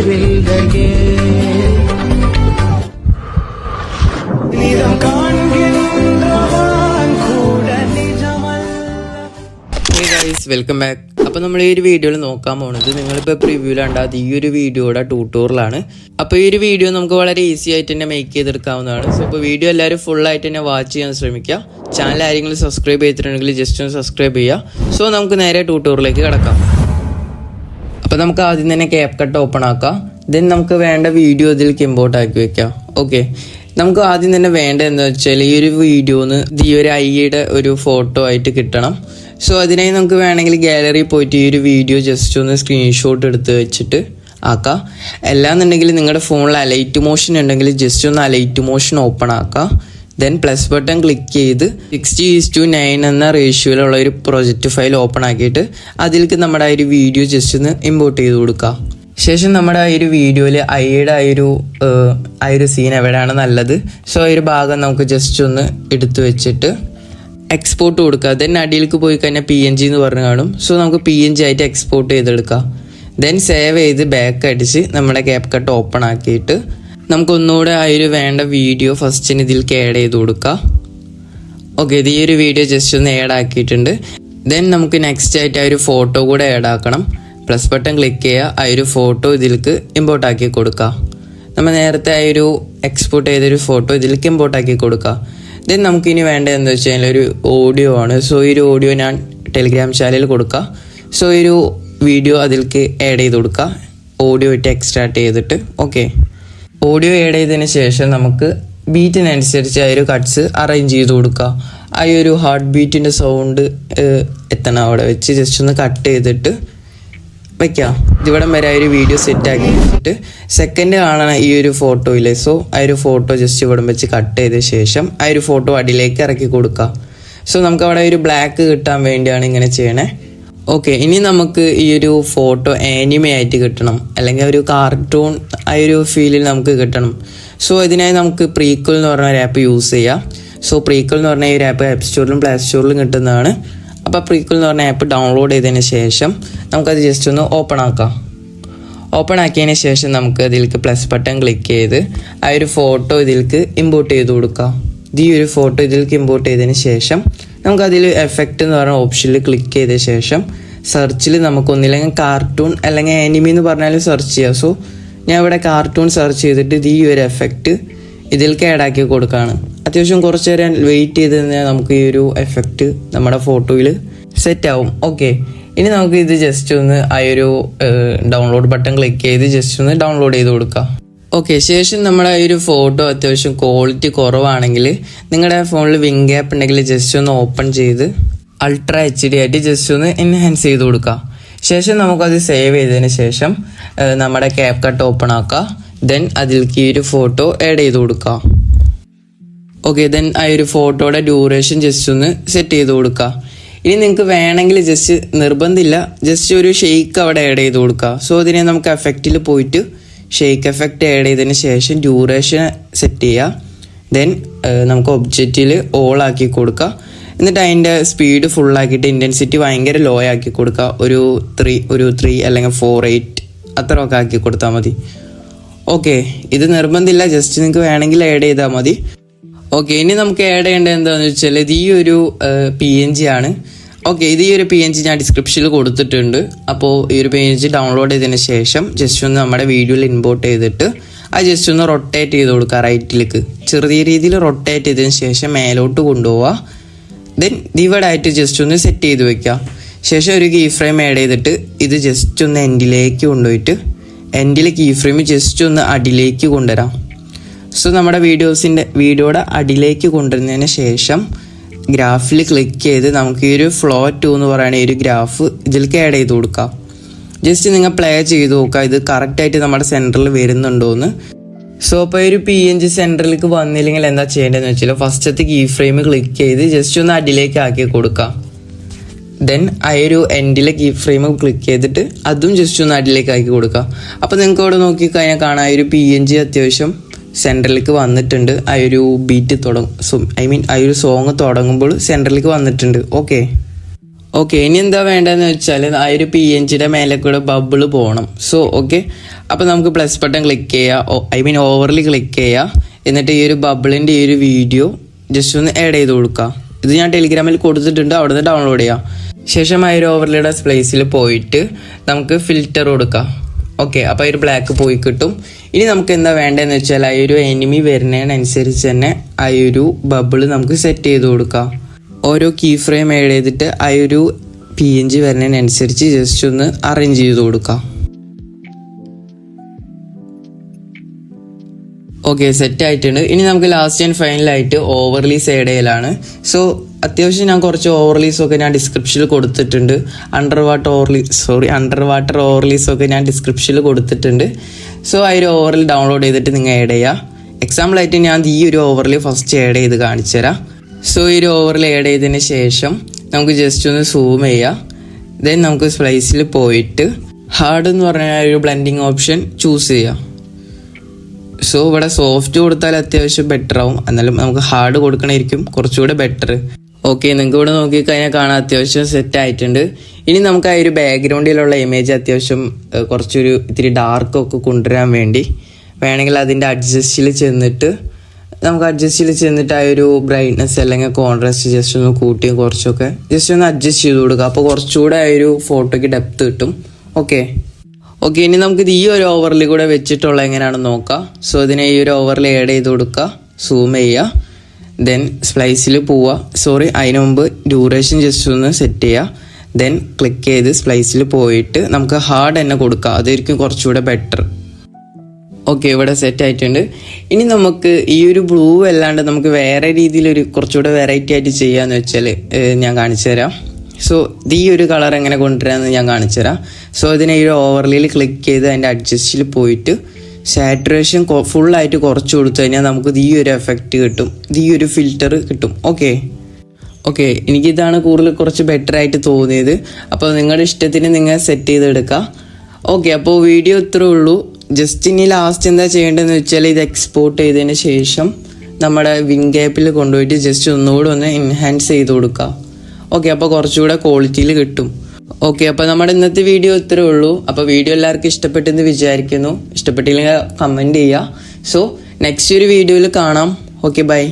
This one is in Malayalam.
Welcome back. അപ്പോൾ നമ്മൾ ഈ ഒരു വീഡിയോയിൽ നോക്കാൻ പോകുന്നത് നിങ്ങളിപ്പോൾ പ്രിവ്യൂവിൽ കണ്ടാൽ ഈ ഒരു വീഡിയോയുടെ ട്യൂട്ടോറിയലാണ്. അപ്പോൾ ഈ ഒരു വീഡിയോ നമുക്ക് വളരെ ഈസി ആയിട്ട് തന്നെ മേക്ക് ചെയ്തെടുക്കാവുന്നതാണ്. സോ ഇപ്പോൾ വീഡിയോ എല്ലാവരും ഫുള്ളായിട്ട് തന്നെ വാച്ച് ചെയ്യാൻ ശ്രമിക്കുക. ചാനൽ ആരെങ്കിലും സബ്സ്ക്രൈബ് ചെയ്തിട്ടുണ്ടെങ്കിൽ ജസ്റ്റ് ഒന്ന് സബ്സ്ക്രൈബ് ചെയ്യുക. സോ നമുക്ക് നേരെ ട്യൂട്ടോറിയലിലേക്ക് കിടക്കാം. അപ്പോൾ നമുക്ക് ആദ്യം തന്നെ CapCut ഓപ്പൺ ആക്കാം. ദെൻ നമുക്ക് വേണ്ട വീഡിയോ ഇതിലേക്ക് ഇമ്പോർട്ട് ആക്കി വെക്കാം. ഓക്കെ, നമുക്ക് ആദ്യം തന്നെ വേണ്ടത് എന്താ വെച്ചാൽ ഈ ഒരു വീഡിയോന്ന് ഈ ഒരു ഐയുടെ ഒരു ഫോട്ടോ ആയിട്ട് കിട്ടണം. സോ അതിനായി നമുക്ക് വേണമെങ്കിൽ ഗാലറി പോയിട്ട് ഈ ഒരു വീഡിയോ ജസ്റ്റ് ഒന്ന് സ്ക്രീൻഷോട്ട് എടുത്ത് വെച്ചിട്ട് ആക്കാം. അല്ലാന്നുണ്ടെങ്കിൽ നിങ്ങളുടെ ഫോണിൽ അലൈറ്റ് മോഷൻ ഉണ്ടെങ്കിൽ ജസ്റ്റ് ഒന്ന് അലൈറ്റ് മോഷൻ ഓപ്പൺ ആക്കാം. ദെൻ പ്ലസ് ബട്ടൺ ക്ലിക്ക് ചെയ്ത് 60:9 എന്ന റേഷ്യോയിലുള്ള ഒരു പ്രൊജക്റ്റ് ഫയൽ ഓപ്പൺ ആക്കിയിട്ട് അതിലേക്ക് നമ്മുടെ ആ ഒരു വീഡിയോ ജസ്റ്റ് ഒന്ന് ഇമ്പോർട്ട് ചെയ്ത് കൊടുക്കാം. ശേഷം നമ്മുടെ ആ ഒരു വീഡിയോയിൽ ഐയുടെ ആ ഒരു സീൻ എവിടെയാണ് നല്ലത്, സോ ആ ഒരു ഭാഗം നമുക്ക് ജസ്റ്റ് ഒന്ന് എടുത്തു വെച്ചിട്ട് എക്സ്പോർട്ട് കൊടുക്കുക. ദെൻ അടിയിലേക്ക് പോയി കഴിഞ്ഞാൽ PNG എന്ന് പറഞ്ഞു കാണും. സോ നമുക്ക് PNG ആയിട്ട് എക്സ്പോർട്ട് ചെയ്തെടുക്കാം. ദെൻ സേവ് ചെയ്ത് ബാക്ക് അടിച്ച് നമ്മുടെ CapCut ഓപ്പൺ ആക്കിയിട്ട് നമുക്കൊന്നുകൂടെ ആ ഒരു വേണ്ട വീഡിയോ ഫസ്റ്റിന് ഇതിലേക്ക് ആഡ് ചെയ്ത് കൊടുക്കാം. ഓക്കെ, ഇത് ഈ ഒരു വീഡിയോ ജസ്റ്റ് ഒന്ന് ആഡ് ആക്കിയിട്ടുണ്ട്. ദെൻ നമുക്ക് നെക്സ്റ്റ് ആയിട്ട് ആ ഒരു ഫോട്ടോ കൂടെ ആഡ് ആക്കണം. പ്ലസ് ബട്ടൺ ക്ലിക്ക് ചെയ്യുക, ആ ഒരു ഫോട്ടോ ഇതിലേക്ക് ഇമ്പോർട്ട് ആക്കി കൊടുക്കുക. നമ്മൾ നേരത്തെ ആ ഒരു എക്സ്പോർട്ട് ചെയ്തൊരു ഫോട്ടോ ഇതിലേക്ക് ഇമ്പോർട്ട് ആക്കി കൊടുക്കുക. ദെൻ നമുക്കിനി വേണ്ടത് എന്താ വെച്ച് കഴിഞ്ഞാൽ ഒരു ഓഡിയോ ആണ്. സോ ഈ ഒരു ഓഡിയോ ഞാൻ ടെലിഗ്രാം ചാനലിൽ കൊടുക്കുക. സോ ഈ ഒരു വീഡിയോ അതിലേക്ക് ആഡ് ചെയ്ത് കൊടുക്കുക, ഓഡിയോ ഇട്ട് എക്സ്ട്രാക്ട് ചെയ്തിട്ട്. ഓക്കെ, ഓഡിയോ ആഡ് ചെയ്തതിന് ശേഷം നമുക്ക് ബീറ്റിനനുസരിച്ച് ആ ഒരു കട്ട്സ് അറേഞ്ച് ചെയ്ത് കൊടുക്കുക. ആ ഒരു ഹാർട്ട് ബീറ്റിൻ്റെ സൗണ്ട് എത്തണം അവിടെ വെച്ച് ജസ്റ്റ് ഒന്ന് കട്ട് ചെയ്തിട്ട് വയ്ക്കാം. ഇതിവിടം വരെ ആ ഒരു വീഡിയോ സെറ്റ് ആക്കി വെച്ചിട്ട് സെക്കൻഡ് കാണണം ഈ ഒരു ഫോട്ടോയിൽ. സോ ആ ഒരു ഫോട്ടോ ജസ്റ്റ് ഇവിടം വെച്ച് കട്ട് ചെയ്ത ശേഷം ആ ഒരു ഫോട്ടോ അടിയിലേക്ക് ഇറക്കി കൊടുക്കുക. സോ നമുക്ക് അവിടെ ഒരു ബ്ലാക്ക് കിട്ടാൻ വേണ്ടിയാണ് ഇങ്ങനെ ചെയ്യണേ. ഓക്കെ, ഇനി നമുക്ക് ഈ ഒരു ഫോട്ടോ ആനിമേ ആയിട്ട് കിട്ടണം, അല്ലെങ്കിൽ ഒരു കാർട്ടൂൺ ആ ഒരു ഫീലിൽ നമുക്ക് കിട്ടണം. സോ അതിനായി നമുക്ക് പ്രീക്വൽ എന്ന് പറഞ്ഞ ഒരു ആപ്പ് യൂസ് ചെയ്യാം. സോ പ്രീക്വൽ എന്ന് പറഞ്ഞ ഈ ഒരു ആപ്പ് ആപ്പ് സ്റ്റോറിലും പ്ലേ സ്റ്റോറിലും കിട്ടുന്നതാണ്. അപ്പോൾ പ്രീക്വൽ എന്ന് പറഞ്ഞ ആപ്പ് ഡൗൺലോഡ് ചെയ്തതിന് ശേഷം നമുക്കത് ജസ്റ്റ് ഒന്ന് ഓപ്പൺ ആക്കാം. ഓപ്പൺ ആക്കിയതിന് ശേഷം നമുക്ക് അതിലേക്ക് പ്ലസ് ബട്ടൺ ക്ലിക്ക് ചെയ്ത് ആ ഒരു ഫോട്ടോ ഇതിലേക്ക് ഇമ്പോർട്ട് ചെയ്ത് കൊടുക്കാം. ഈ ഒരു ഫോട്ടോ ഇതിലേക്ക് ഇമ്പോർട്ട് ചെയ്തതിന് ശേഷം നമുക്കതിൽ എഫക്റ്റ് എന്ന് പറഞ്ഞ ഓപ്ഷനിൽ ക്ലിക്ക് ചെയ്ത ശേഷം സെർച്ചിൽ നമുക്കൊന്നില്ലെങ്കിൽ കാർട്ടൂൺ അല്ലെങ്കിൽ ആനിമി എന്ന് പറഞ്ഞാലും സെർച്ച് ചെയ്യാം. സോ ഞാൻ ഇവിടെ കാർട്ടൂൺ സെർച്ച് ചെയ്തിട്ട് ഈ ഒരു എഫക്റ്റ് ഇതിലേക്ക് ആഡ് ആക്കി കൊടുക്കുകയാണ്. അത്യാവശ്യം കുറച്ച് നേരം വെയിറ്റ് ചെയ്ത് കഴിഞ്ഞാൽ നമുക്ക് ഈ ഒരു എഫക്റ്റ് നമ്മുടെ ഫോട്ടോയിൽ സെറ്റ് ആവും. ഓക്കെ, ഇനി നമുക്ക് ഇത് ജസ്റ്റ് ഒന്ന് ആ ഒരു ഡൗൺലോഡ് ബട്ടൺ ക്ലിക്ക് ചെയ്ത് ജസ്റ്റ് ഒന്ന് ഡൗൺലോഡ് ചെയ്ത് കൊടുക്കാം. ഓക്കെ, ശേഷം നമ്മുടെ ഈ ഒരു ഫോട്ടോ അത്യാവശ്യം ക്വാളിറ്റി കുറവാണെങ്കിൽ നിങ്ങളുടെ ഫോണിൽ വിങ് ആപ്പ് ഉണ്ടെങ്കിൽ ജസ്റ്റ് ഒന്ന് ഓപ്പൺ ചെയ്ത് അൾട്രാ HD ആയിട്ട് ജസ്റ്റ് ഒന്ന് എൻഹാൻസ് ചെയ്ത് കൊടുക്കുക. ശേഷം നമുക്കത് സേവ് ചെയ്തതിന് ശേഷം നമ്മുടെ CapCut ഓപ്പൺ ആക്കുക. ദെൻ അതിലേക്ക് ഈ ഒരു ഫോട്ടോ ആഡ് ചെയ്ത് കൊടുക്കുക. ഓക്കെ, ദെൻ ആ ഒരു ഫോട്ടോയുടെ ഡ്യൂറേഷൻ ജസ്റ്റ് ഒന്ന് സെറ്റ് ചെയ്ത് കൊടുക്കുക. ഇനി നിങ്ങൾക്ക് വേണമെങ്കിൽ ജസ്റ്റ് നിർബന്ധമില്ല, ജസ്റ്റ് ഒരു ഷെയ്ക്ക് അവിടെ ആഡ് ചെയ്ത് കൊടുക്കുക. സോ അതിനെ നമുക്ക് എഫക്റ്റിൽ പോയിട്ട് ഷെയ്ക്ക് എഫക്റ്റ് ആഡ് ചെയ്തതിന് ശേഷം ഡ്യൂറേഷൻ സെറ്റ് ചെയ്യുക. ദെൻ നമുക്ക് ഒബ്ജക്റ്റിൽ ഓൾ ആക്കി കൊടുക്കുക. എന്നിട്ട് അതിൻ്റെ സ്പീഡ് ഫുള്ളാക്കിയിട്ട് ഇൻറ്റൻസിറ്റി ഭയങ്കര ലോ ആക്കി കൊടുക്കുക. ഒരു 3 അല്ലെങ്കിൽ 4:8 അത്രയൊക്കെ ആക്കി കൊടുത്താൽ മതി. ഓക്കെ, ഇത് നിർബന്ധമില്ല, ജസ്റ്റ് നിങ്ങൾക്ക് വേണമെങ്കിൽ ആഡ് ചെയ്താൽ മതി. ഓക്കെ, ഇനി നമുക്ക് ആഡ് ചെയ്യേണ്ടത് എന്താണെന്ന് വെച്ചാൽ ഇത് ഈ ഒരു PNG ആണ്. ഓക്കെ, ഇത് ഈ ഒരു PNG ഞാൻ ഡിസ്ക്രിപ്ഷനിൽ കൊടുത്തിട്ടുണ്ട്. അപ്പോൾ ഈ ഒരു PNG ഡൗൺലോഡ് ചെയ്തതിന് ശേഷം ജസ്റ്റ് ഒന്ന് നമ്മുടെ വീഡിയോയിൽ ഇമ്പോർട്ട് ചെയ്തിട്ട് അത് ജസ്റ്റ് ഒന്ന് റൊട്ടേറ്റ് ചെയ്ത് കൊടുക്കുക. റൈറ്റിലേക്ക് ചെറിയ രീതിയിൽ റൊട്ടേറ്റ് ചെയ്തതിന് ശേഷം മേലോട്ട് കൊണ്ടുപോവുക. ദെൻ ഇവിടെ ആയിട്ട് ജസ്റ്റ് ഒന്ന് സെറ്റ് ചെയ്ത് വെക്കുക. ശേഷം ഒരു കീ ഫ്രെയിം ആഡ് ചെയ്തിട്ട് ഇത് ജസ്റ്റ് ഒന്ന് എൻഡിലേക്ക് കൊണ്ടുപോയിട്ട് എൻഡിൽ കീ ഫ്രെയിം ജസ്റ്റ് ഒന്ന് അടിയിലേക്ക് കൊണ്ടുവരാം. സോ നമ്മുടെ വീഡിയോയുടെ അടിയിലേക്ക് കൊണ്ടുവരുന്നതിന് ശേഷം ഗ്രാഫിൽ ക്ലിക്ക് ചെയ്ത് നമുക്ക് ഈ ഒരു ഫ്ലോ 2 എന്ന് പറയുന്ന ഈ ഒരു ഗ്രാഫ് ഇതിലേക്ക് ആഡ് ചെയ്ത് കൊടുക്കാം. ജസ്റ്റ് നിങ്ങൾ പ്ലേ ചെയ്ത് നോക്കുക ഇത് കറക്റ്റായിട്ട് നമ്മുടെ സെൻറ്ററിൽ വരുന്നുണ്ടോയെന്ന്. സോ അപ്പോൾ ഈ ഒരു PNG സെൻറ്ററിലേക്ക് വന്നില്ലെങ്കിൽ എന്താ ചെയ്യേണ്ടതെന്ന് വെച്ചാൽ ഫസ്റ്റത്തെ കീ ഫ്രെയിം ക്ലിക്ക് ചെയ്ത് ജസ്റ്റ് ഒന്ന് അടിയിലേക്ക് ആക്കി കൊടുക്കാം. ദെൻ ആ ഒരു എൻഡിലെ കീ ഫ്രെയിം ക്ലിക്ക് ചെയ്തിട്ട് അതും ജസ്റ്റ് ഒന്ന് അടിയിലേക്ക് ആക്കി കൊടുക്കുക. അപ്പോൾ നിങ്ങൾക്ക് അവിടെ നോക്കിക്കഴിഞ്ഞാൽ കാണാം ആ ഒരു PNG അത്യാവശ്യം സെൻറ്ററിലേക്ക് വന്നിട്ടുണ്ട്. ആ ഒരു ബീറ്റ് ആ ഒരു സോങ് തുടങ്ങുമ്പോൾ സെൻറ്ററിലേക്ക് വന്നിട്ടുണ്ട്. ഓക്കെ, ഇനി എന്താ വേണ്ടതെന്ന് വെച്ചാൽ ആ ഒരു PNGയുടെ മേലെ കൂടെ ബബിള് പോകണം. സോ ഓക്കെ, അപ്പോൾ നമുക്ക് പ്ലസ് ബട്ടൺ ക്ലിക്ക് ചെയ്യുക, ഓവർലി ക്ലിക്ക് ചെയ്യുക. എന്നിട്ട് ഈ ഒരു ബബിളിൻ്റെ ഈ ഒരു വീഡിയോ ജസ്റ്റ് ഒന്ന് ആഡ് ചെയ്ത് കൊടുക്കുക. ഇത് ഞാൻ ടെലിഗ്രാമിൽ കൊടുത്തിട്ടുണ്ട്, അവിടെ നിന്ന് ഡൗൺലോഡ് ചെയ്യാം. ശേഷം ആ ഒരു ഓവർലിയുടെ പ്ലേസിൽ പോയിട്ട് നമുക്ക് ഫിൽറ്റർ കൊടുക്കാം. ഓക്കെ, അപ്പോൾ ഒരു ബ്ലാക്ക് പോയി കിട്ടും. ഇനി നമുക്ക് എന്താ വേണ്ടതെന്ന് വെച്ചാൽ ആ ഒരു എനിമി വരുന്നതിനനുസരിച്ച് തന്നെ ആ ഒരു ബബിള് നമുക്ക് സെറ്റ് ചെയ്ത് കൊടുക്കാം. ഓരോ കീ ഫ്രെയിം ആഡ് ചെയ്തിട്ട് ആ ഒരു PNG വരുന്നതിനനുസരിച്ച് ജസ്റ്റ് ഒന്ന് അറേഞ്ച് ചെയ്ത് കൊടുക്കാം. ഓക്കെ, സെറ്റ് ആയിട്ടുണ്ട്. ഇനി നമുക്ക് ലാസ്റ്റ് ആൻഡ് ഫൈനലായിട്ട് ഓവർലീസ് ആഡ് ചെയ്യലാണ്. സോ അത്യാവശ്യം ഞാൻ കുറച്ച് ഓവർലീസൊക്കെ ഞാൻ ഡിസ്ക്രിപ്ഷനിൽ കൊടുത്തിട്ടുണ്ട്. അണ്ടർ വാട്ടർ ഓവർലീസൊക്കെ ഞാൻ ഡിസ്ക്രിപ്ഷനിൽ കൊടുത്തിട്ടുണ്ട്. സോ ആ ഒരു ഓവർലി ഡൗൺലോഡ് ചെയ്തിട്ട് നിങ്ങൾ ആഡ് ചെയ്യുക. എക്സാമ്പിളായിട്ട് ഞാൻ ഈ ഒരു ഓവർലി ഫസ്റ്റ് ആഡ് ചെയ്ത് കാണിച്ചു തരാം. സോ ഈ ഒരു ഓവർലി ആഡ് ചെയ്തതിന് ശേഷം നമുക്ക് ജസ്റ്റ് ഒന്ന് സൂം ചെയ്യാം. ദെൻ നമുക്ക് സ്പ്ലൈസിൽ പോയിട്ട് ഹാർഡ് എന്ന് പറഞ്ഞ ഒരു ബ്ലെൻഡിങ് ഓപ്ഷൻ ചൂസ് ചെയ്യാം. സോ ഇവിടെ സോഫ്റ്റ് കൊടുത്താൽ അത്യാവശ്യം ബെറ്റർ ആവും, എന്നാലും നമുക്ക് ഹാർഡ് കൊടുക്കണമായിരിക്കും കുറച്ചുകൂടെ ബെറ്റർ. ഓക്കെ, നിങ്ങൾക്ക് ഇവിടെ നോക്കിക്കഴിഞ്ഞാൽ കാണാൻ അത്യാവശ്യം സെറ്റ് ആയിട്ടുണ്ട്. ഇനി നമുക്ക് ആ ഒരു ബാക്ക്ഗ്രൗണ്ടിലുള്ള ഇമേജ് അത്യാവശ്യം കുറച്ചൊരു ഇത്തിരി ഡാർക്കൊക്കെ കൊണ്ടുവരാൻ വേണ്ടി വേണമെങ്കിൽ അതിൻ്റെ അഡ്ജസ്റ്റിൽ ചെന്നിട്ട് ആ ഒരു ബ്രൈറ്റ്നസ് അല്ലെങ്കിൽ കോൺട്രാസ്റ്റ് ജസ്റ്റ് ഒന്ന് കൂട്ടിയും കുറച്ചൊക്കെ ജസ്റ്റ് ഒന്ന് അഡ്ജസ്റ്റ് ചെയ്ത് കൊടുക്കുക. അപ്പോൾ കുറച്ചുകൂടെ ആ ഒരു ഫോട്ടോയ്ക്ക് ഡെപ്ത് കിട്ടും. ഓക്കെ, ഇനി നമുക്കിത് ഈ ഒരു ഓവർലി കൂടെ വെച്ചിട്ടുള്ള എങ്ങനെയാണെന്ന് നോക്കാം. സോ ഇതിനെ ഈ ഒരു ഓവർലി ആഡ് ചെയ്ത് കൊടുക്കുക, സൂം ചെയ്യുക, ദെൻ സ്പ്ലൈസിൽ പോവുക. അതിന് മുമ്പ് ഡ്യൂറേഷൻ ജസ്റ്റ് ഒന്ന് സെറ്റ് ചെയ്യുക. ദെൻ ക്ലിക്ക് ചെയ്ത് സ്പ്ലൈസിൽ പോയിട്ട് നമുക്ക് ഹാർഡ് തന്നെ കൊടുക്കുക, അതായിരിക്കും കുറച്ചുകൂടെ ബെറ്റർ. ഓക്കെ, ഇവിടെ സെറ്റ് ആയിട്ടുണ്ട്. ഇനി നമുക്ക് ഈ ഒരു ബ്ലൂ അല്ലാണ്ട് നമുക്ക് വേറെ രീതിയിൽ കുറച്ചുകൂടെ വെറൈറ്റി ആയിട്ട് ചെയ്യാന്ന് വെച്ചാൽ ഞാൻ കാണിച്ചു തരാം. സോ ഈ ഒരു കളർ എങ്ങനെ കൊണ്ടുവരാമെന്ന് ഞാൻ കാണിച്ചു തരാം. സോ ഇതിനെ ഈ ഒരു ഓവർലിയിൽ ക്ലിക്ക് ചെയ്ത് അതിൻ്റെ അഡ്ജസ്റ്റിൽ പോയിട്ട് സാറ്റുറേഷൻ ഫുള്ളായിട്ട് കുറച്ച് കൊടുത്തു കഴിഞ്ഞാൽ നമുക്ക് ഈ ഒരു എഫക്റ്റ് കിട്ടും, ഈ ഒരു ഫിൽറ്റർ കിട്ടും. ഓക്കെ, എനിക്കിതാണ് കൂടുതൽ കുറച്ച് ബെറ്റർ ആയിട്ട് തോന്നിയത്. അപ്പോൾ നിങ്ങളുടെ ഇഷ്ടത്തിന് നിങ്ങൾ സെറ്റ് ചെയ്തെടുക്കുക. ഓക്കെ, അപ്പോൾ വീഡിയോ ഇത്രേ ഉള്ളൂ. ജസ്റ്റ് ഇനി ലാസ്റ്റ് എന്താ ചെയ്യേണ്ടതെന്ന് വെച്ചാൽ ഇത് എക്സ്പോർട്ട് ചെയ്തതിന് ശേഷം നമ്മുടെ വിങ് ആപ്പിൽ കൊണ്ടുപോയിട്ട് ജസ്റ്റ് ഒന്നുകൂടെ ഒന്ന് എൻഹാൻസ് ചെയ്ത് കൊടുക്കുക. ഓക്കെ, അപ്പോൾ കുറച്ചുകൂടെ ക്വാളിറ്റിയിൽ കിട്ടും. ഓക്കെ, അപ്പോൾ നമ്മുടെ ഇന്നത്തെ വീഡിയോ ഇത്രേ ഉള്ളൂ. അപ്പോൾ വീഡിയോ എല്ലാവർക്കും ഇഷ്ടപ്പെട്ടെന്ന് വിചാരിക്കുന്നു. ഇഷ്ടപ്പെട്ടില്ലെങ്കിൽ കമൻറ്റ് ചെയ്യുക. സോ നെക്സ്റ്റ് ഒരു വീഡിയോയിൽ കാണാം. Okay, by.